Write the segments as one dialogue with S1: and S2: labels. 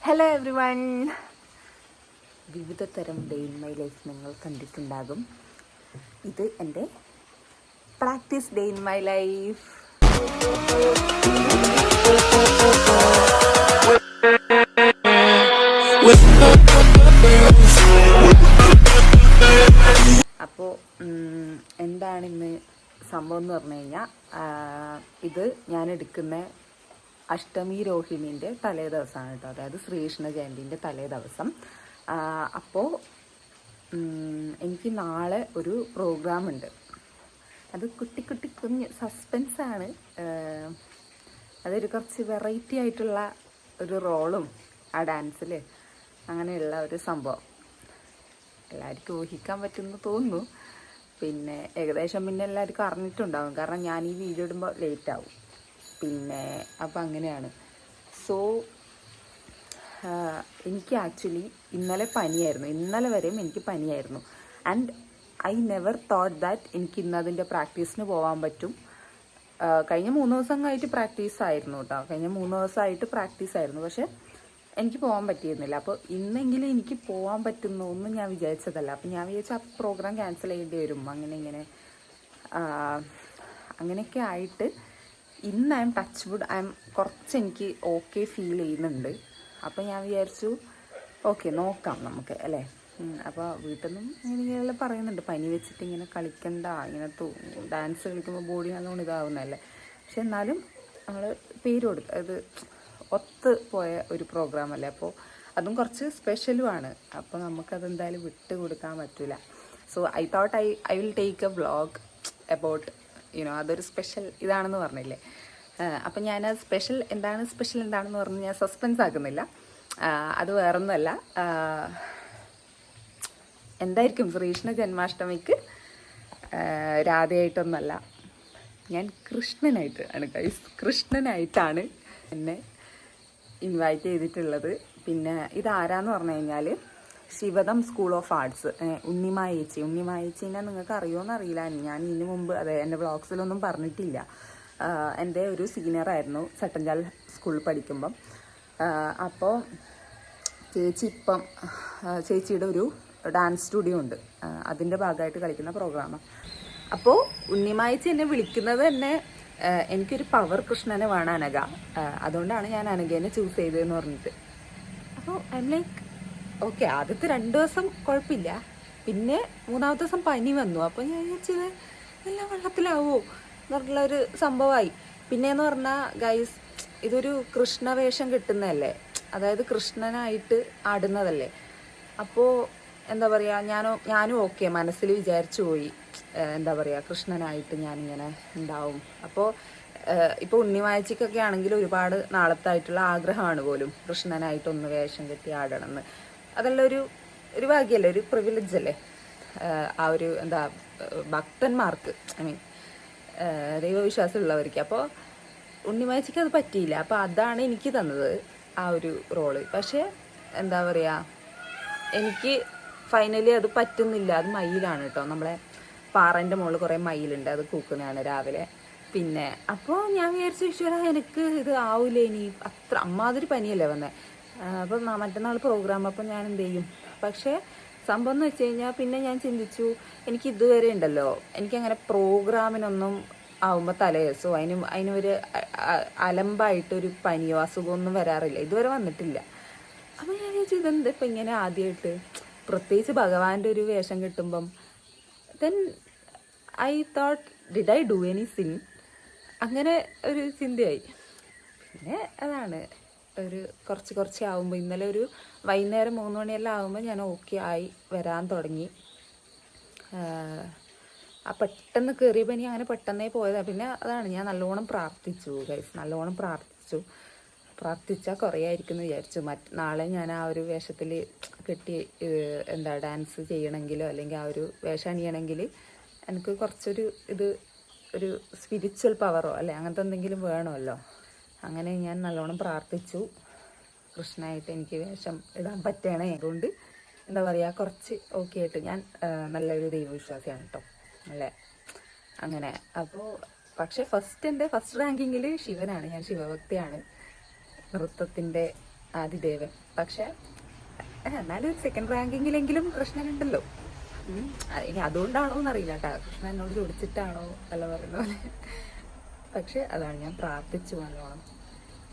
S1: Hello every one. വിവിധ തരം day in my life നിങ്ങൾ കണ്ടിട്ടുണ്ടാകും. ഇത് എൻ്റെ practice day in my life. അപ്പോൾ എന്താണിന്ന് സംഭവം എന്ന് പറഞ്ഞു കഴിഞ്ഞാൽ, ഇത് ഞാൻ എടുക്കുന്ന അഷ്ടമി രോഹിണീൻ്റെ തലേ ദിവസമാണ് കേട്ടോ, അതായത് ശ്രീകൃഷ്ണ ജയന്തിൻ്റെ തലേ ദിവസം. അപ്പോൾ എനിക്ക് നാളെ ഒരു പ്രോഗ്രാം ഉണ്ട്. അത് കുഞ്ഞ് സസ്പെൻസാണ്. അതൊരു കുറച്ച് വെറൈറ്റി ആയിട്ടുള്ള ഒരു റോളും ആ ഡാൻസിൽ അങ്ങനെയുള്ള ഒരു സംഭവം എല്ലാവർക്കും ഊഹിക്കാൻ പറ്റുമെന്ന് തോന്നുന്നു. പിന്നെ ഏകദേശം എല്ലാവർക്കും അറിഞ്ഞിട്ടുണ്ടാകും, കാരണം ഞാൻ ഈ വീഡിയോ ഇടുമ്പോൾ ലേറ്റാവും. പിന്നെ അപ്പം അങ്ങനെയാണ്. സോ എനിക്ക് ആക്ച്വലി ഇന്നലെ പനിയായിരുന്നു, ഇന്നലെ വരെയും എനിക്ക് പനിയായിരുന്നു. And I never thought that എനിക്ക് ഇന്ന് അതിൻ്റെ പ്രാക്ടീസിന് പോകാൻ പറ്റും. കഴിഞ്ഞ 3 ദിവസമായിട്ട് പ്രാക്ടീസ് ആയിരുന്നു കേട്ടോ, കഴിഞ്ഞ 3 ദിവസമായിട്ട് പ്രാക്ടീസ് ആയിരുന്നു. പക്ഷെ എനിക്ക് പോകാൻ പറ്റിയിരുന്നില്ല. അപ്പോൾ ഇന്നെങ്കിലും എനിക്ക് പോകാൻ പറ്റുന്നു ഒന്നും ഞാൻ വിചാരിച്ചതല്ല. അപ്പം ഞാൻ വിചാരിച്ചു ആ പ്രോഗ്രാം ക്യാൻസൽ ചെയ്യേണ്ടി വരും, അങ്ങനെയൊക്കെ ആയിട്ട് ഇന്ന് ഐ എം ടച്ച് വുഡ്, കുറച്ച് എനിക്ക് ഓക്കെ ഫീൽ ചെയ്യുന്നുണ്ട്. അപ്പോൾ ഞാൻ വിചാരിച്ചു ഓക്കെ നോക്കാം നമുക്ക് അല്ലേ. അപ്പോൾ വീട്ടിൽ നിന്നും ഇങ്ങനെയെല്ലാം പറയുന്നുണ്ട്, പനി വെച്ചിട്ട് ഇങ്ങനെ കളിക്കണ്ട, ഇങ്ങനെ ഡാൻസ് കളിക്കുമ്പോൾ ബോഡി നല്ലോണം ഇതാവുന്നതല്ലേ. പക്ഷെ എന്നാലും നമ്മൾ പേര് കൊടുക്കുക, അത് ഒത്ത് പോയ ഒരു പ്രോഗ്രാം അല്ലേ. അപ്പോൾ അതും കുറച്ച് സ്പെഷ്യലുമാണ്. അപ്പോൾ നമുക്കതെന്തായാലും വിട്ട് കൊടുക്കാൻ പറ്റില്ല. So I thought I will take A vlog about അതൊരു സ്പെഷ്യൽ ഇതാണെന്ന് പറഞ്ഞില്ലേ. അപ്പം ഞാൻ സ്പെഷ്യൽ എന്താണെന്ന് പറഞ്ഞ് ഞാൻ സസ്പെൻസ് ആക്കുന്നില്ല. അത് വേറൊന്നുമല്ല, എന്തായിരിക്കും ശ്രീകൃഷ്ണ ജന്മാഷ്ടമിക്ക് രാധയായിട്ടൊന്നുമല്ല, ഞാൻ കൃഷ്ണനായിട്ടാണ് എന്നെ ഇൻവൈറ്റ് ചെയ്തിട്ടുള്ളത്. പിന്നെ ഇതാരാന്ന് പറഞ്ഞു കഴിഞ്ഞാൽ ശിവദം സ്കൂൾ ഓഫ് ആർട്സ്, ഉണ്ണിമായ ചേച്ചീനെ നിങ്ങൾക്ക് അറിയുമോയെന്ന് അറിയില്ല. ഞാൻ ഇതിനു മുമ്പ് എൻ്റെ വ്ളോഗ്സിലൊന്നും പറഞ്ഞിട്ടില്ല. എൻ്റെ ഒരു സീനിയറായിരുന്നു ചട്ടഞ്ചാൽ സ്കൂളിൽ പഠിക്കുമ്പം. അപ്പോൾ ചേച്ചിയുടെ ഒരു ഡാൻസ് സ്റ്റുഡിയോ ഉണ്ട്, അതിൻ്റെ ഭാഗമായിട്ട് കളിക്കുന്ന പ്രോഗ്രാമാണ്. അപ്പോൾ ഉണ്ണിമായച്ചി എന്നെ വിളിക്കുന്നത് തന്നെ എനിക്കൊരു പവർ കൃഷ്ണനെ വേണം അനഘ, അതുകൊണ്ടാണ് ഞാൻ അനഘേനെ ചൂസ് ചെയ്തതെന്ന് പറഞ്ഞിട്ട്. അപ്പോൾ ഐ എം ലൈക്ക് ഓക്കെ. ആദ്യത്തെ 2 ദിവസം കുഴപ്പമില്ല, പിന്നെ 3-ാമത്തെ ദിവസം പനി വന്നു. അപ്പോൾ ഞാൻ വിചാരിച്ചത് എല്ലാം വെള്ളത്തിലാവോ എന്നുള്ളൊരു സംഭവമായി. പിന്നെയെന്ന് പറഞ്ഞാൽ ഗൈസ്, ഇതൊരു കൃഷ്ണവേഷം കിട്ടുന്നതല്ലേ, അതായത് കൃഷ്ണനായിട്ട് ആടുന്നതല്ലേ. അപ്പോൾ എന്താ പറയുക, ഞാനും ഓക്കെ മനസ്സിൽ വിചാരിച്ചു പോയി, എന്താ പറയുക, കൃഷ്ണനായിട്ട് ഞാനിങ്ങനെ ഉണ്ടാവും. അപ്പോൾ ഇപ്പോൾ ഉണ്ണിമായച്ചിക്കൊക്കെ ആണെങ്കിൽ ഒരുപാട് നാളത്തായിട്ടുള്ള ആഗ്രഹമാണ് പോലും കൃഷ്ണനായിട്ടൊന്ന് വേഷം കെട്ടി ആടണമെന്ന്. അതെല്ലാം ഒരു ഭാഗ്യമല്ലേ, ഒരു പ്രിവിലേജ് അല്ലേ ആ ഒരു ഭക്തന്മാർക്ക്, ദൈവവിശ്വാസമുള്ളവർക്ക്. അപ്പോൾ ഉണ്ണിമായച്ചിക്ക് അത് പറ്റിയില്ല. അപ്പോൾ അതാണ് എനിക്ക് തന്നത് ആ ഒരു റോള്. പക്ഷേ എന്താ പറയുക, എനിക്ക് ഫൈനലി അത് പറ്റുന്നില്ല. അത് മയിലാണ് കേട്ടോ, നമ്മളെ പാറൻ്റെ മുകളിൽ കുറേ മയിലുണ്ട്, അത് കൂക്കുന്നതാണ് രാവിലെ. പിന്നെ അപ്പോൾ ഞാൻ വിചാരിച്ചു ഈശ്വര എനിക്ക് ഇത് ആവില്ല ഇനി, അത്ര അമ്മാതിരി പനിയല്ലേ വന്നത്. അപ്പം മറ്റന്നാൾ പ്രോഗ്രാം, അപ്പം ഞാൻ എന്ത് ചെയ്യും. പക്ഷേ സംഭവം എന്ന് വെച്ച് കഴിഞ്ഞാൽ പിന്നെ ഞാൻ ചിന്തിച്ചു, എനിക്ക് ഇതുവരെ ഉണ്ടല്ലോ, എനിക്കങ്ങനെ പ്രോഗ്രാമിനൊന്നും ആവുമ്പോൾ തലേദിവസോ അതിന് ഒരു അലമ്പായിട്ടൊരു പനിയോ അസുഖമൊന്നും വരാറില്ല, ഇതുവരെ വന്നിട്ടില്ല. അപ്പം ഞാൻ വിചാരിച്ചു ഇതെന്താ ഇപ്പം ഇങ്ങനെ ആദ്യമായിട്ട്, പ്രത്യേകിച്ച് ഭഗവാന്റെ ഒരു വേഷം കിട്ടുമ്പം. Then I thought did I do any sin, അങ്ങനെ ഒരു ചിന്തയായി. പിന്നെ അതാണ് ഒരു കുറച്ച് ആവുമ്പോൾ, ഇന്നലെ ഒരു വൈകുന്നേരം 3 മണിയെല്ലാം ആകുമ്പോൾ ഞാൻ ഓക്കെ ആയി വരാൻ തുടങ്ങി. ആ പെട്ടെന്ന് കയറിയ പനി അങ്ങനെ പെട്ടെന്നേ പോയതാണ്. പിന്നെ അതാണ്, ഞാൻ നല്ലോണം പ്രാർത്ഥിച്ചു ഗൈസ്, നല്ലോണം പ്രാർത്ഥിച്ചാൽ കുറയായിരിക്കും എന്ന് വിചാരിച്ചു. നാളെ ഞാൻ ആ ഒരു വേഷത്തിൽ കെട്ടി ഡാൻസ് ചെയ്യണമെങ്കിലോ അല്ലെങ്കിൽ ആ ഒരു വേഷം അണിയണമെങ്കിൽ എനിക്ക് കുറച്ചൊരു ഒരു സ്പിരിച്വൽ പവറോ അല്ലെ അങ്ങനത്തെ എന്തെങ്കിലും വേണമല്ലോ. അങ്ങനെ ഞാൻ നല്ലോണം പ്രാർത്ഥിച്ചു കൃഷ്ണനായിട്ട് എനിക്ക് വേഷം ഇടാൻ പറ്റണേ. അതുകൊണ്ട് എന്താ പറയുക, കുറച്ച് ഓക്കെ ആയിട്ട് ഞാൻ നല്ലൊരു ദൈവവിശ്വാസിയാണ് കേട്ടോ, അല്ലേ അങ്ങനെ. അപ്പോൾ പക്ഷേ ഫസ്റ്റ് റാങ്കിങ്ങിൽ ശിവനാണ്, ഞാൻ ശിവഭക്തിയാണ്. നൃത്തത്തിൻ്റെ ആദിദേവൻ. പക്ഷെ എന്നാലും സെക്കൻഡ് റാങ്കിങ്ങിലെങ്കിലും കൃഷ്ണനുണ്ടല്ലോ. ഇനി അതുകൊണ്ടാണോ എന്നറിയില്ല കേട്ടോ, കൃഷ്ണൻ എന്നോട് ചോദിച്ചിട്ടാണോ അല്ല പറയുന്ന പോലെ. പക്ഷെ അതാണ് ഞാൻ പ്രാർത്ഥിച്ചു നല്ലോണം.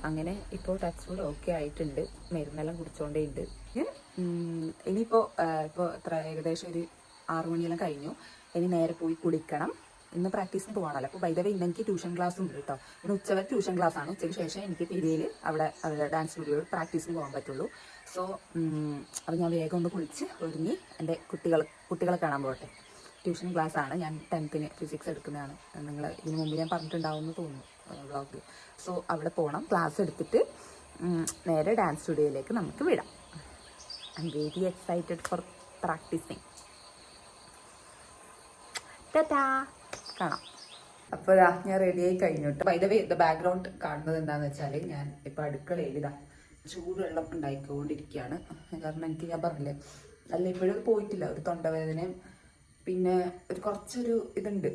S1: അങ്ങനെ ഇപ്പോൾ ടച്ച് വുഡ് ഓക്കെ ആയിട്ടുണ്ട്, മരുന്നെല്ലാം കുടിച്ചോണ്ടേ ഉണ്ട്. ഇനിയിപ്പോൾ എത്ര ഏകദേശം ഒരു 6 മണിയെല്ലാം കഴിഞ്ഞു. ഇനി നേരെ പോയി കുളിക്കണം. ഇന്ന് പ്രാക്ടീസിന് പോകണമല്ലോ. അപ്പോൾ വൈദവേ ഇന്ന് എനിക്ക് ട്യൂഷൻ ക്ലാസ് ഉണ്ട് കേട്ടോ. ഇന്ന് ഉച്ചവരെ ട്യൂഷൻ ക്ലാസ് ആണ്. ഉച്ചയ്ക്ക് ശേഷം എനിക്ക് പിരിയിൽ അവിടെ ഡാൻസ് സ്റ്റുഡിയോയിൽ പ്രാക്ടീസിന് പോകാൻ പറ്റുള്ളൂ. സോ അപ്പോൾ ഞാൻ വേഗം ഒന്ന് കുളിച്ച് ഒരുങ്ങി എൻ്റെ കുട്ടികളെ കാണാൻ പോകട്ടെ. ട്യൂഷൻ ക്ലാസ് ആണ്, ഞാൻ 10th ഫിസിക്സ് എടുക്കുന്നതാണ്. നിങ്ങൾ ഇതിന് മുമ്പ് ഞാൻ പറഞ്ഞിട്ടുണ്ടാവുമെന്ന് തോന്നുന്നു വ്ളോഗിൽ. സോ അവിടെ പോകണം. ക്ലാസ് എടുത്തിട്ട് നേരെ ഡാൻസ് സ്റ്റുഡിയോയിലേക്ക് നമുക്ക് വിടാം. I am very excited for practising. ടാറ്റാ, കാണാം. അപ്പോൾ ഇതാ ഞാൻ റെഡിയായി കഴിഞ്ഞു കേട്ടോ. By the way the background കാണുന്നത് എന്താണെന്ന് വെച്ചാൽ, ഞാൻ ഇപ്പോൾ അടുക്കളയിൽ ഇതാ ചൂടുവെള്ളം ഉണ്ടാക്കിക്കൊണ്ടിരിക്കുകയാണ്. കാരണം എനിക്ക് ഞാൻ പറഞ്ഞില്ലേ, അല്ല ഇപ്പോഴും പോയിട്ടില്ല. ഒരു തൊണ്ടവേദനയും പിന്നെ ഒരു കുറച്ചൊരു ഇതുണ്ട്,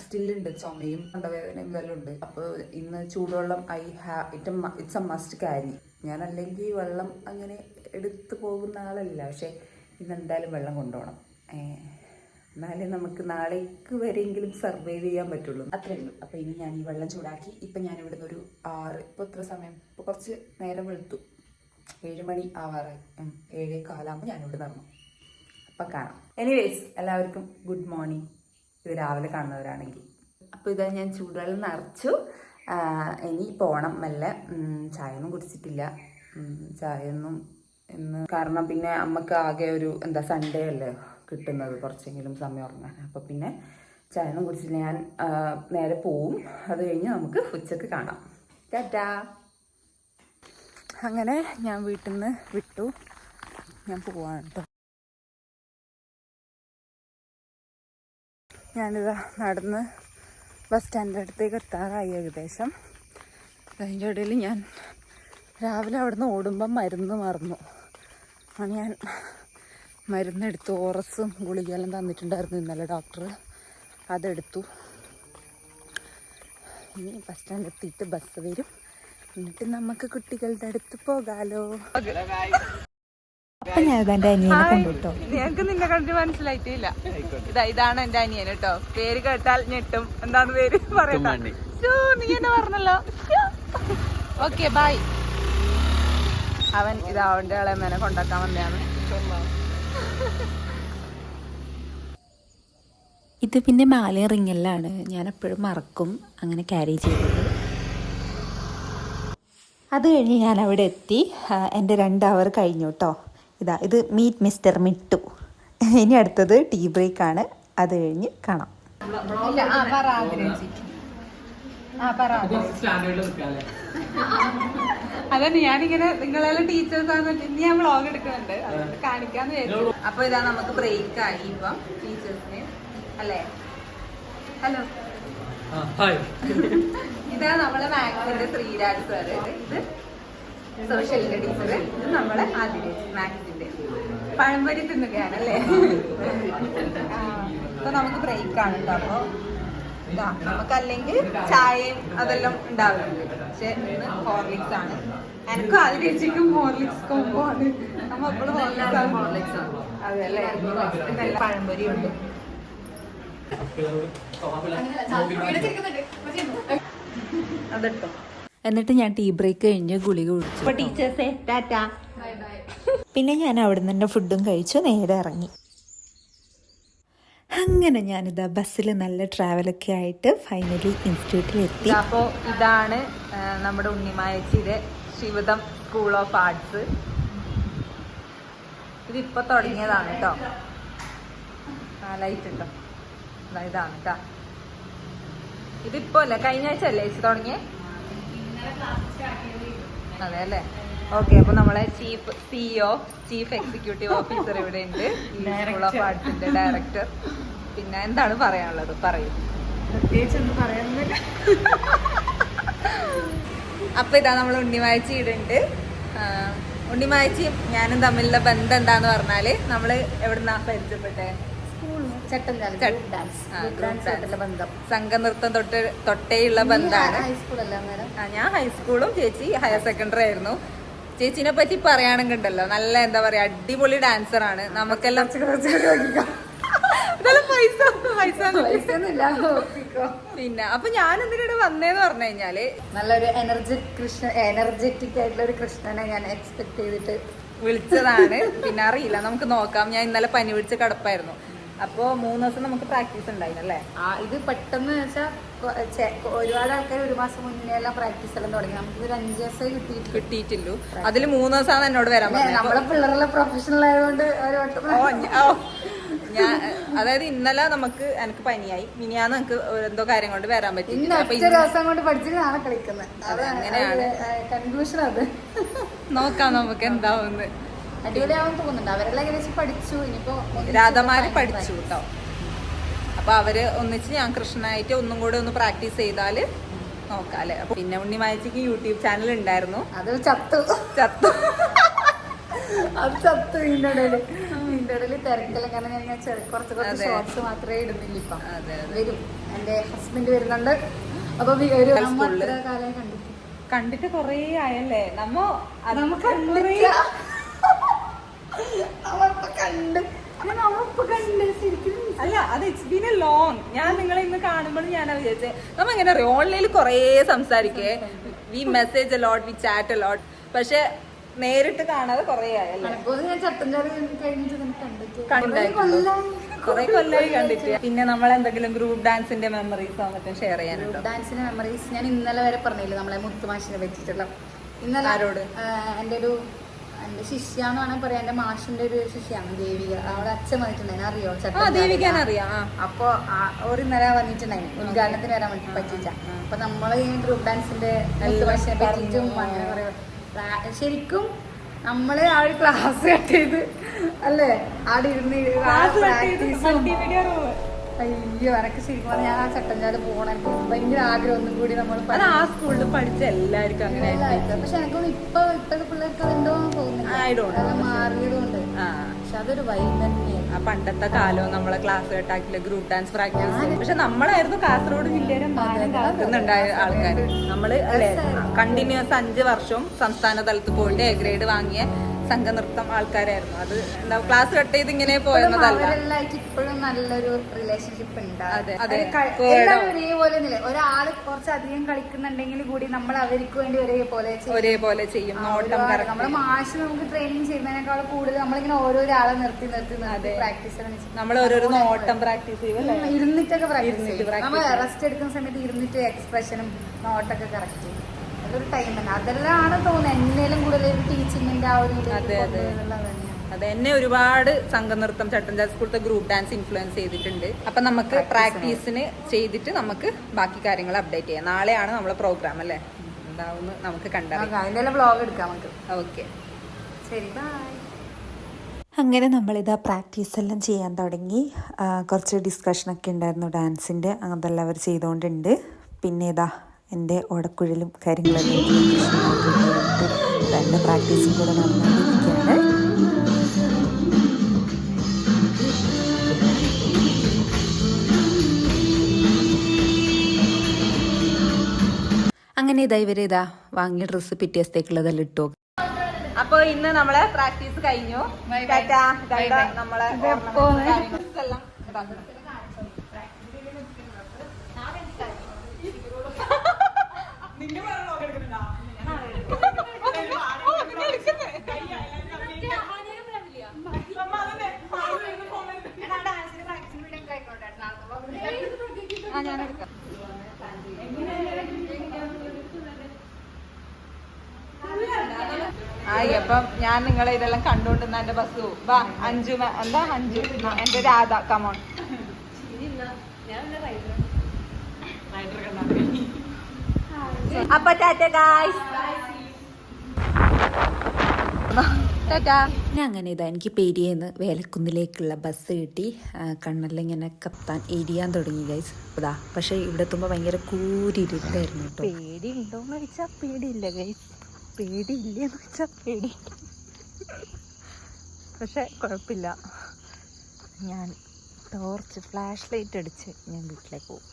S1: സ്റ്റില്ലുണ്ട്, ചുമയും തൊണ്ടവേദനയും ഇതെല്ലാം ഉണ്ട്. അപ്പോൾ ഇന്ന് ചൂടുവെള്ളം ഇറ്റ്സ് എ മസ്റ്റ് ക്യാരി. ഞാൻ അല്ലെങ്കിൽ വെള്ളം അങ്ങനെ എടുത്തു പോകുന്ന ആളല്ല, പക്ഷേ ഇന്ന് എന്തായാലും വെള്ളം കൊണ്ടുപോകണം. എന്നാലേ നമുക്ക് നാളേക്ക് വരെയെങ്കിലും സർവൈവ് ചെയ്യാൻ പറ്റുള്ളൂ. അത്രേ ഉള്ളൂ. അപ്പോൾ ഇനി ഞാൻ ഈ വെള്ളം ചൂടാക്കി, ഇപ്പം ഞാൻ ഇവിടുന്ന് ഒരു 6, ഇപ്പോൾ എത്ര സമയം, ഇപ്പോൾ കുറച്ച് നേരം വെളുത്തു, 7 മണി ആവാറായി. 7:15 ഞാനിവിടെ നടന്നു. അപ്പം കാണാം. എനിവേസ്, എല്ലാവർക്കും ഗുഡ് മോർണിംഗ്. ഇത് രാവിലെ കാണുന്നവരാണെങ്കിൽ. അപ്പോൾ ഇതാ ഞാൻ ചൂടുവെള്ളം നിറച്ചു. ഇനി പോകണം മെല്ലെ. ചായ ഒന്നും കുടിച്ചിട്ടില്ല. ചായയൊന്നും ഇന്ന് കാരണം പിന്നെ അമ്മക്ക് ആകെ ഒരു സൺഡേ അല്ലേ കിട്ടുന്നത് കുറച്ചെങ്കിലും സമയം ഉറങ്ങാൻ. അപ്പോൾ പിന്നെ ചായയൊന്നും കുടിച്ചില്ല. ഞാൻ നേരെ പോവും. അത് കഴിഞ്ഞ് നമുക്ക് ഉച്ചക്ക് കാണാം. ടാറ്റാ. അങ്ങനെ ഞാൻ വീട്ടിൽ നിന്ന് വിട്ടു. ഞാൻ പോവാണ് കേട്ടോ. ഞാനിതാ നടന്ന് ബസ് സ്റ്റാൻഡിൻ്റെ അടുത്തേക്ക് എത്താറായി ഏകദേശം. അതിൻ്റെ ഇടയിൽ ഞാൻ രാവിലെ അവിടെ നിന്ന് ഓടുമ്പം മരുന്ന് മറന്നു. അങ്ങനെ ഞാൻ മരുന്നെടുത്തു. ഓറസും ഗുളികയെല്ലാം തന്നിട്ടുണ്ടായിരുന്നു ഇന്നലെ ഡോക്ടർ, അതെടുത്തു. ഇനി ബസ് സ്റ്റാൻഡിൽ എത്തിയിട്ട് ബസ് വരും. എന്നിട്ട് നമുക്ക് കുട്ടികളുടെ അടുത്ത് പോകാലോ. അപ്പൊ ഞാൻ എൻ്റെ അനിയനെ കണ്ടുട്ടോ. ഞങ്ങൾക്ക് നിന്നെ കണ്ടിട്ട് മനസ്സിലായിട്ടില്ല. ഇതാണ് എന്റെ അനിയൻ കേട്ടോ. പേര് കേട്ടാൽ ഞെട്ടും. എന്താണ് പേര് പറയണ്ട. നീ എന്നെ പറഞ്ഞല്ലോ. Okay bye. അവൻ അവന്റെ ഇളയമ്മേനെ കൊണ്ടാക്കാൻ വന്നതാണ്. ഇത് പിന്നെ മാല റിങ്ങല്ലാണ്. ഞാൻ എപ്പോഴും മറക്കും അങ്ങനെ ക്യാരി ചെയ്തത്. അത് കഴിഞ്ഞ് ഞാൻ അവിടെ എത്തി. എൻ്റെ 2 അവർ കഴിഞ്ഞു കേട്ടോ. ഇത് മീറ്റ് മിസ്റ്റർ മിട്ടു. ഇനി അടുത്തത് ടീ ബ്രേക്കാണ്. അത് കഴിഞ്ഞ് കാണാം. അതന്നെ ഞാനിങ്ങനെ നിങ്ങളെല്ലാം ടീച്ചേഴ്സാന്ന് ഇനി ഞാൻ വ്ളോഗ് എടുക്കുന്നുണ്ട്, അതുകൊണ്ട് കാണിക്കാന്ന് വിചാരിച്ചു. അപ്പൊ ഇതാ നമുക്ക് ബ്രേക്ക് ആയി ഇപ്പം ടീച്ചേഴ്സിന് അല്ലേ. ഹലോ, ഇതാ നമ്മളെ മാത്സിന്റെ ശ്രീരാജ് സാറ്, ഇത് സോഷ്യലിന്റെ ടീച്ചർ, ഇത് നമ്മളെ ആതിര മാത്സിന്റെ. പഴംപൊരി തിന്നുകയാണല്ലേ. അപ്പൊ നമുക്ക് ബ്രേക്ക് ആണ് കേട്ടോ. അപ്പൊ ഇതാ നമുക്ക് അല്ലെങ്കിൽ ചായയും അതെല്ലാം ഉണ്ടാവുന്നുണ്ട്. പക്ഷെ ഇന്ന് ഹോർലിക്സ് ആണ്. എനിക്കും ആദ്യം ചേച്ചിക്കും ഹോർലിക്സ് കോമ്പോ ആണ്. നമ്മ എപ്പോഴും ഹോർലിക്സ് ആണ്. അതെ അല്ലേ. നല്ല പഴംപൊരി ഉണ്ട്. അതെട്ടോ. എന്നിട്ട് ഞാൻ ടീ ബ്രേക്ക് കഴിഞ്ഞ് ഗുളിക കുടിച്ചു. അപ്പൊ ടീച്ചേഴ്സേ ടാറ്റാ. പിന്നെ ഞാൻ അവിടെ നിന്ന് ഫുഡും കഴിച്ചു നേരെ ഇറങ്ങി. അങ്ങനെ ഞാനിതാ ബസ്സിൽ നല്ല ട്രാവലൊക്കെ ആയിട്ട് ഫൈനലി ഇൻസ്റ്റിറ്റ്യൂട്ടിലെത്തി. അപ്പോൾ ഇതാണ് നമ്മുടെ ഉണ്ണിമായച്ചിയുടെ ശിവദം സ്കൂൾ ഓഫ് ആർട്സ്. ഇതിപ്പോൾ തുടങ്ങിയതാണ് കേട്ടോ. ലൈറ്റ് ഉണ്ടോ? ഇതാണ് കേട്ടോ. ഇതിപ്പോ അല്ലേ, കഴിഞ്ഞ ആഴ്ച അല്ലേ ചേച്ചി തുടങ്ങിയേ? അതെ അല്ലേ. ഓക്കെ. അപ്പൊ നമ്മളെ ചീഫ് എക്സിക്യൂട്ടീവ് ഓഫീസർ ഇവിടെ ഉണ്ട്, സ്കൂൾ ഓഫ് ആർട്സിന്റെ ഡയറക്ടർ. പിന്നെ എന്താണ് പറയാനുള്ളത്? പറയൂ. പ്രത്യേകിച്ചൊന്നും പറയാനൊന്നുമില്ല. അപ്പൊ ഇതാ നമ്മൾ ഉണ്ണിമായച്ചി ഇവിടെ ഉണ്ട്. ഉണ്ണിമായച്ചിയും ഞാനും തമ്മിലുള്ള ബന്ധം എന്താന്ന് പറഞ്ഞാല്, നമ്മള് എവിടുന്നാ പരിചയപ്പെട്ടെ? സംഘനൃത്തം തൊട്ടേയുള്ള ബന്ധമാണ്. ഞാൻ ഹൈസ്കൂളും ചേച്ചി ഹയർ സെക്കൻഡറി ആയിരുന്നു. ചേച്ചിനെ പറ്റി പറയുകയാണെങ്കിണ്ടല്ലോ നല്ല എന്താ പറയാ അടിപൊളി ഡാൻസറാണ്. നമുക്കെല്ലാം പിന്നെ അപ്പൊ ഞാൻ എന്തിനാണ് വന്നേന്ന് പറഞ്ഞു കഴിഞ്ഞാല്
S2: നല്ലൊരു എനർജറ്റിക് ആയിട്ടുള്ള ഒരു കൃഷ്ണനെ ഞാൻ എക്സ്പെക്ട് ചെയ്തിട്ട്
S1: വിളിച്ചതാണ്. പിന്നെ അറിയില്ല, നമുക്ക് നോക്കാം. ഞാൻ ഇന്നലെ പനി പിടിച്ച് കിടപ്പായിരുന്നു. അപ്പൊ 3 ദിവസം നമുക്ക് പ്രാക്ടീസ് ഉണ്ടായിരുന്നല്ലേ.
S2: ഇത് പെട്ടെന്ന് വെച്ചാൽ ഒരുപാട് ആൾക്കാർ 1 മാസം മുന്നേ എല്ലാം പ്രാക്ടീസ് എല്ലാം തുടങ്ങി. നമുക്ക് ഒരു 5 ദിവസമേ
S1: കിട്ടിയിട്ടില്ലു. അതിൽ 3 ദിവസമാണ് എന്നോട് വരാൻ പറഞ്ഞത്.
S2: നമ്മളെ പിള്ളേരെല്ലാം പ്രൊഫഷണൽ ആയതുകൊണ്ട്
S1: ഞാൻ അതായത് ഇന്നലെ എനിക്ക് പനിയായി, മിനിയാന്ന് നമുക്ക് എന്തോ കാര്യം കൊണ്ട് വരാൻ പറ്റി.
S2: ദിവസം കൊണ്ട് പഠിച്ചിട്ട് നാളെ കളിക്കുന്നത്.
S1: അങ്ങനെയാണ്
S2: കൺക്ലൂഷൻ. അത്
S1: നോക്കാം നമുക്ക് എന്താവുന്ന്.
S2: അടിപൊളിയാവാൻ തോന്നുന്നുണ്ട്. അവരെല്ലാം ഏകദേശം പഠിച്ചു. ഇനിയിപ്പോ
S1: രാധമാര് പഠിച്ചു കേട്ടോ. അപ്പൊ അവര് ഒന്നിച്ച് ഞാൻ കൃഷ്ണനായിട്ട് ഒന്നും കൂടെ ഒന്ന് പ്രാക്ടീസ് ചെയ്താല് നോക്കാം അല്ലെ. പിന്നെ ഉണ്ണിമായച്ചിക്ക് യൂട്യൂബ് ചാനൽ ഉണ്ടായിരുന്നു,
S2: അത് ചത്തു. അത് ചത്തു. ഇതിന്റെ ഇടയില് തിരക്കെല്ലാം കാരണം ഞാൻ കുറച്ച് ഷോർട്സ് മാത്രമേ ഇടുന്നില്ല. ഇപ്പം വരും, എന്റെ ഹസ്ബൻഡ് വരുന്നുണ്ട്. അപ്പൊ കാലം
S1: കണ്ടിട്ട് കൊറേ ആയല്ലേ അല്ല അത് ഇറ്റ്സ് ബീൻ എ ലോങ്. ഞാൻ നിങ്ങളെ ഇന്ന് കാണുമ്പോൾ ഞാൻ വിചാരിച്ചേ നമ്മ എങ്ങനെ അറിയാം, ഓൺലൈനിൽ കൊറേ സംസാരിക്കേ, we message a lot, we chat a lot. പക്ഷെ നേരിട്ട് കാണാതെ കൊറേ ആയല്ലേ. കൊറേ കൊല്ലായി കണ്ടിട്ട്. പിന്നെ നമ്മൾ എന്തെങ്കിലും ഗ്രൂപ്പ് ഡാൻസിന്റെ മെമ്മറീസ് മറ്റും ഷെയർ ചെയ്യാനുണ്ടോ?
S2: ഡാൻസിന്റെ മെമ്മറീസ് ഞാൻ ഇന്നലെ വരെ പറഞ്ഞില്ല, നമ്മളെ മുത്തുമാഷിനെ പറ്റിയിട്ടുള്ള. ഇന്നലെ ആരോട് എന്റെ ശിഷ്യ എന്ന് വേണമെങ്കിൽ പറയാം. എന്റെ മാഷിന്റെ ഒരു ശിഷ്യാണ് ദേവിക. അവളെ അച്ഛൻ വന്നിട്ടുണ്ടായിരുന്നു, അറിയോ? അപ്പൊ ഒരു ഇന്നലെ വന്നിട്ടുണ്ടായിരുന്നു ഉദ്ഘാടനത്തിന് വരാൻ വേണ്ടി പറ്റിച്ച. അപ്പൊ നമ്മള് ഈ ഗ്രൂപ്പ് ഡാൻസിന്റെ മുത്തുമാഷിനെ പറ്റിയിട്ടും അങ്ങനെ പറയാം. ശരിക്കും നമ്മള് ആ ഒരു ക്ലാസ് കട്ട് ചെയ്ത് അല്ലേ അവിടെ ഇരുന്ന് അയ്യോ എനക്ക് ശരിക്കും പറഞ്ഞാൽ ഞാൻ ആ ചട്ടഞ്ചാല് പോകണം. എനിക്ക് ഭയങ്കര ആഗ്രഹം. ഒന്നും കൂടി നമ്മൾ
S1: ആ സ്കൂളിൽ പഠിച്ച എല്ലാവർക്കും അങ്ങനെ.
S2: പക്ഷെ എനിക്കൊന്നും ഇപ്പോഴത്തെ പിള്ളേർക്ക് അതുണ്ടോ തോന്നുന്നു, മാറിയതുകൊണ്ട്. പക്ഷെ അതൊരു വൈബ് തന്നെയാണ്.
S1: ആ പണ്ടത്തെ കാലവും നമ്മളെ ക്ലാസ് കട്ടാക്കില്ല ഗ്രൂപ്പ് ഡാൻസ് പ്രാക്ടീസ്. പക്ഷെ നമ്മളായിരുന്നു കാസർഗോഡ് ജില്ലയിലെ കാക്കുന്നുണ്ടായ ആൾക്കാർ. നമ്മള് അല്ലെ കണ്ടിന്യൂസ് 5 വർഷവും സംസ്ഥാന തലത്തിൽ പോയിട്ട് എ ഗ്രേഡ് വാങ്ങിയ സംഘനൃത്തം ആൾക്കാരായിരുന്നു. അത് എന്താ ക്ലാസ് കട്ട് ചെയ്ത് ഇങ്ങനെ പോയെന്നതല്ല.
S2: ഇപ്പോഴും നല്ലൊരു റിലേഷൻഷിപ്പ് ഉണ്ട്. ഒരേപോലെ ഒരാള് കുറച്ചധികം കളിക്കുന്നുണ്ടെങ്കിൽ കൂടി നമ്മൾ അവർക്ക് വേണ്ടി
S1: ഒരേപോലെ ചെയ്യും. നോട്ടം
S2: നമ്മളെ മാഷ് നമുക്ക് ട്രെയിനിങ് ചെയ്യുന്നതിനേക്കാൾ കൂടുതൽ നമ്മളിങ്ങനെ ഓരോരാളെ നിർത്തി പ്രാക്ടീസ്
S1: നമ്മൾ ഓരോരോ നോട്ടം പ്രാക്ടീസ് ചെയ്യും,
S2: ഇരുന്നിട്ടൊക്കെ പ്രാക്ടീസ് ചെയ്യും. നമ്മൾ റെസ്റ്റ് എടുക്കുന്ന സമയത്ത് ഇരുന്നിട്ട് എക്സ്പ്രഷനും നോട്ടൊക്കെ കറക്റ്റ് ചെയ്യും. അതൊരു ടൈം തന്നെ. അതെല്ലാം തോന്നുന്നത് എന്നേലും കൂടുതൽ ടീച്ചിങ്ങിന്റെ ആ ഒരു
S1: അത് എന്നെ ഒരുപാട് സംഘനൃത്തം ചട്ടഞ്ചാൽ സ്കൂളത്തെ ഗ്രൂപ്പ് ഡാൻസ് ഇൻഫ്ലുവൻസ് ചെയ്തിട്ടുണ്ട്. അപ്പൊ നമുക്ക് പ്രാക്ടീസിന് ചെയ്തിട്ട് നമുക്ക് ബാക്കി കാര്യങ്ങൾ അപ്ഡേറ്റ് ചെയ്യാം. നാളെയാണ് നമ്മളെ പ്രോഗ്രാം അല്ലേ, എന്താവുന്ന നമുക്ക് കണ്ടാൽ
S2: വ്ലോഗ് എടുക്കാം നമുക്ക്.
S1: ഓക്കെ
S2: ശരി, ബൈ.
S3: അങ്ങനെ നമ്മളിതാ പ്രാക്ടീസ് എല്ലാം ചെയ്യാൻ തുടങ്ങി. കുറച്ച് ഡിസ്കഷനൊക്കെ ഉണ്ടായിരുന്നു ഡാൻസിൻ്റെ, അതെല്ലാം അവർ ചെയ്തുകൊണ്ടുണ്ട്. പിന്നെ ഇതാ എൻ്റെ ഓടക്കുഴലും കാര്യങ്ങളെല്ലാം എൻ്റെ പ്രാക്ടീസും കൂടെ നടന്നുകൊണ്ടിരിക്കുകയാണ്. അങ്ങനെ ഇതാ വാങ്ങിയ ഡ്രസ്സ് പിറ്റേ ദിവസത്തേക്കുള്ളതെല്ലാം ഇട്ടു.
S1: അപ്പൊ ഇന്ന് നമ്മളെ പ്രാക്ടീസ് കഴിഞ്ഞു. നമ്മളെ ഞാനെടുക്കാം. അപ്പം ഞാൻ നിങ്ങളെ ഇതെല്ലാം കണ്ടുകൊണ്ടിരുന്ന എന്റെ ബസ് വാ. അഞ്ചു എന്താ അഞ്ചു എന്റെ രാധ കമോൺ. അപ്പൊ ടാറ്റ ഗായ്സ്.
S3: അങ്ങനെ ഇതാ എനിക്ക് പേടിയെന്ന് വേലക്കുന്നിലേക്കുള്ള ബസ് കിട്ടി. കണ്ണെല്ലാം ഇങ്ങനെ കത്താൻ എരിയാൻ തുടങ്ങി ഗൈസ്. അതാ പക്ഷെ ഇവിടെ എത്തുമ്പോൾ ഭയങ്കര കൂരിരുട്ടായിരുന്നു കേട്ടോ.
S1: പേടി ഉണ്ടോന്ന് വെച്ചാൽ പേടിയില്ല ഗൈസ്, പേടിയില്ലെന്ന് വെച്ചാൽ പേടി. പക്ഷെ കുഴപ്പമില്ല, ഞാൻ ടോർച്ച് ഫ്ലാഷ് ലൈറ്റ് അടിച്ച് ഞാൻ വീട്ടിലേക്ക് പോകും.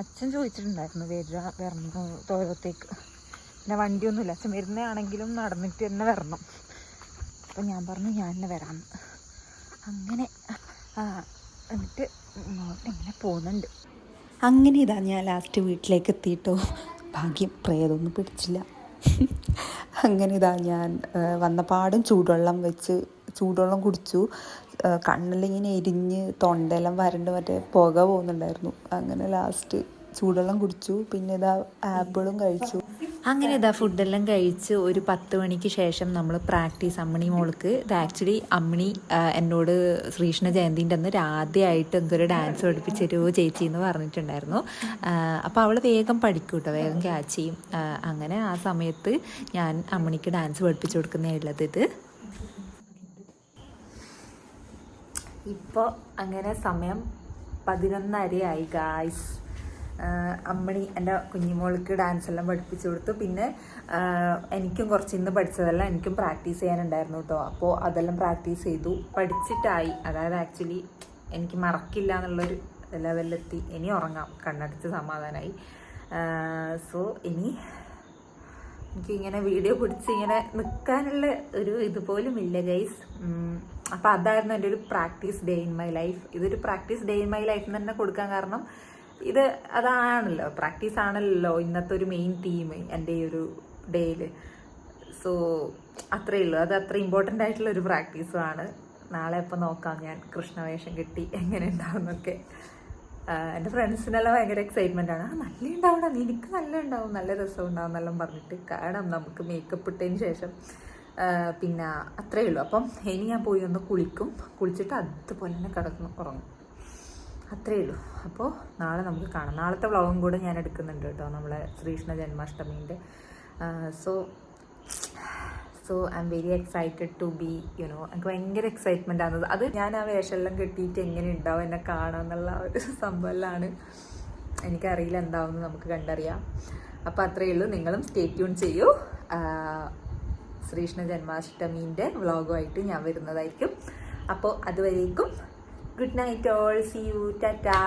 S1: അച്ഛൻ ചോദിച്ചിട്ടുണ്ടായിരുന്നു വരണോ തോരത്തേക്ക്. പിന്നെ വണ്ടിയൊന്നുമില്ല, അച്ഛൻ വരുന്നതാണെങ്കിലും നടന്നിട്ട് തന്നെ വരണം. അപ്പം ഞാൻ പറഞ്ഞു ഞാൻ തന്നെ വരാമെന്ന്. അങ്ങനെ എന്നിട്ട് ഇങ്ങനെ പോകുന്നുണ്ട്.
S3: അങ്ങനെ ഇതാ ഞാൻ ലാസ്റ്റ് വീട്ടിലേക്ക് എത്തിയിട്ടോ. ഭാഗ്യം പ്രേതമൊന്നും പിടിച്ചില്ല. അങ്ങനെ ഇതാ ഞാൻ വന്നപാടും ചൂടുവെള്ളം കുടിച്ചു. കണ്ണെല്ലാം എരിഞ്ഞ് തൊണ്ടെല്ലാം വരണ്ട് മറ്റേ പുക പോകുന്നുണ്ടായിരുന്നു. അങ്ങനെ ലാസ്റ്റ് ചൂടുവെള്ളം കുടിച്ചു. പിന്നെ ഇതാ ആപ്പിളും കഴിച്ചു. അങ്ങനെ ഇതാ ഫുഡെല്ലാം കഴിച്ച് ഒരു 10 മണിക്ക് ശേഷം നമ്മൾ പ്രാക്ടീസ് അമ്മണി മോൾക്ക്. ഇത് ആക്ച്വലി അമ്മണി എന്നോട് ശ്രീകൃഷ്ണ ജയന്തിൻ്റെ അന്ന് ആദ്യമായിട്ട് എന്തൊരു ഡാൻസ് പഠിപ്പിച്ചൊരു ചേച്ചി എന്ന് പറഞ്ഞിട്ടുണ്ടായിരുന്നു. അപ്പോൾ അവൾ വേഗം പഠിക്കും കേട്ടോ, വേഗം ക്യാച്ച് ചെയ്യും. അങ്ങനെ ആ സമയത്ത് ഞാൻ അമ്മണിക്ക് ഡാൻസ് പഠിപ്പിച്ചു കൊടുക്കുന്നതാണുള്ളത്. ഇത് ഇപ്പോൾ അങ്ങനെ സമയം 11:30 ഗായ്സ്. അമ്മണി എൻ്റെ കുഞ്ഞിമോൾക്ക് ഡാൻസ് എല്ലാം പഠിപ്പിച്ചു കൊടുത്തു. പിന്നെ എനിക്കും കുറച്ച് ഇന്ന് പഠിച്ചതെല്ലാം എനിക്കും പ്രാക്ടീസ് ചെയ്യാനുണ്ടായിരുന്നു കേട്ടോ. അപ്പോൾ അതെല്ലാം പ്രാക്ടീസ് ചെയ്തു, പഠിച്ചിട്ടായി. അതായത് ആക്ച്വലി എനിക്ക് മറക്കില്ല എന്നുള്ളൊരു ലെവലിലെത്തി. ഇനി ഉറങ്ങാം, കണ്ണടച്ച് സമാധാനമായി. സോ ഇനി എനിക്കിങ്ങനെ വീഡിയോ പിടിച്ച് ഇങ്ങനെ നിൽക്കാനുള്ള ഒരു ഇതുപോലും ഇല്ല ഗൈസ്. അപ്പോൾ അതായിരുന്നു എൻ്റെ ഒരു practice day in my life. ഇതൊരു practice day in my life തന്നെ കൊടുക്കാൻ കാരണം അതാണല്ലോ, പ്രാക്ടീസ് ആണല്ലോ ഇന്നത്തെ ഒരു മെയിൻ തീം എൻ്റെ ഈ ഒരു ഡേയിൽ. സോ അത്രയേ ഉള്ളൂ, അത് അത്ര ഇമ്പോർട്ടൻ്റ് ആയിട്ടുള്ള ഒരു പ്രാക്ടീസുമാണ്. നാളെ അപ്പോൾ നോക്കാം ഞാൻ കൃഷ്ണവേഷം കിട്ടി എങ്ങനെ ഉണ്ടാവുമെന്നൊക്കെ. എൻ്റെ ഫ്രണ്ട്സിനെല്ലാം ഭയങ്കര എക്സൈറ്റ്മെൻ്റ് ആണ്. നല്ല ഉണ്ടാവണം, എനിക്ക് നല്ല ഉണ്ടാവും, നല്ല രസം ഉണ്ടാവും എന്നെല്ലാം പറഞ്ഞിട്ട്. കാരണം നമുക്ക് മേക്കപ്പ് ഇട്ടതിന് ശേഷം പിന്നെ അത്രയേ ഉള്ളൂ. അപ്പം ഇനി ഞാൻ പോയി ഒന്ന് കുളിച്ചിട്ട് അതുപോലെ തന്നെ കിടന്നു ഉറങ്ങും. അത്രയേ ഉള്ളൂ. അപ്പോൾ നാളെ നമുക്ക് കാണാം. നാളത്തെ വ്ളോഗും കൂടെ ഞാൻ എടുക്കുന്നുണ്ട് കേട്ടോ, നമ്മളെ ശ്രീകൃഷ്ണ ജന്മാഷ്ടമീൻ്റെ. So I am very excited to be എനിക്ക് ഭയങ്കര എക്സൈറ്റ്മെൻ്റ് ആണ്. അത് ഞാൻ ആ വേഷമെല്ലാം കെട്ടിയിട്ട് എങ്ങനെ ഉണ്ടാവും എന്നെ കാണാമെന്നുള്ള ഒരു സംഭവമെല്ലാം എനിക്കറിയില്ല, എന്താവുമെന്ന് നമുക്ക് കണ്ടറിയാം. അപ്പോൾ അത്രയേ ഉള്ളൂ. നിങ്ങളും സ്റ്റേ ട്യൂൺ ചെയ്യൂ. ശ്രീകൃഷ്ണ ജന്മാഷ്ടമീൻ്റെ വ്ളോഗുമായിട്ട് ഞാൻ വരുന്നതായിരിക്കും. അപ്പോൾ അതുവരേക്കും good night all, see you, Tata.